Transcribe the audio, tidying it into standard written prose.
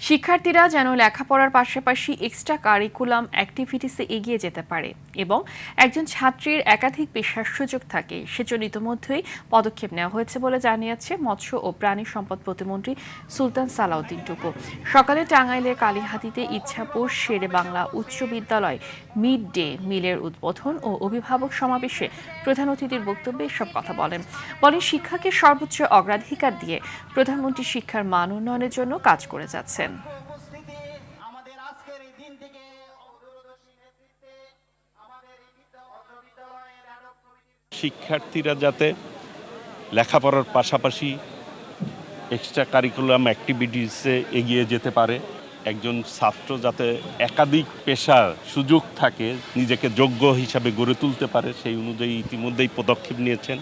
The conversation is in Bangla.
শিক্ষার্থীরা যেন লেখাপড়ার পাশাপাশি এক্সট্রা কারিকুলাম অ্যাক্টিভিটিসে এগিয়ে যেতে পারে এবং একজন ছাত্রীর একাধিক পেশার সুযোগ থাকে সেজন্য ইতিমধ্যেই পদক্ষেপ নেওয়া হয়েছে বলে জানিয়েছে মৎস্য ও প্রাণী সম্পদ প্রতিমন্ত্রী সুলতান সালাউদ্দিন টুকু। সকালে টাঙ্গাইলের কালিহাতীতে ইচ্ছাপুর শেরে বাংলা উচ্চ বিদ্যালয় মিড ডে মিলের উদ্বোধন ও অভিভাবক সমাবেশে প্রধান অতিথির বক্তব্যে এসব কথা বলেন। শিক্ষাকে সর্বোচ্চ অগ্রাধিকার দিয়ে প্রধানমন্ত্রী শিক্ষার মান উন্নয়নের জন্য কাজ করে যাচ্ছেন। শিক্ষার্থীরা যাতে লেখাপড়ার পাশাপাশি এক্সট্রা কারিকুলাম অ্যাক্টিভিটিসে এগিয়ে যেতে পারে, একজন ছাত্র যাতে একাধিক পেশার সুযোগ থাকে, নিজেকে যোগ্য হিসাবে গড়ে তুলতে পারে, সেই অনুযায়ী ইতিমধ্যেই পদক্ষেপ নিয়েছেন।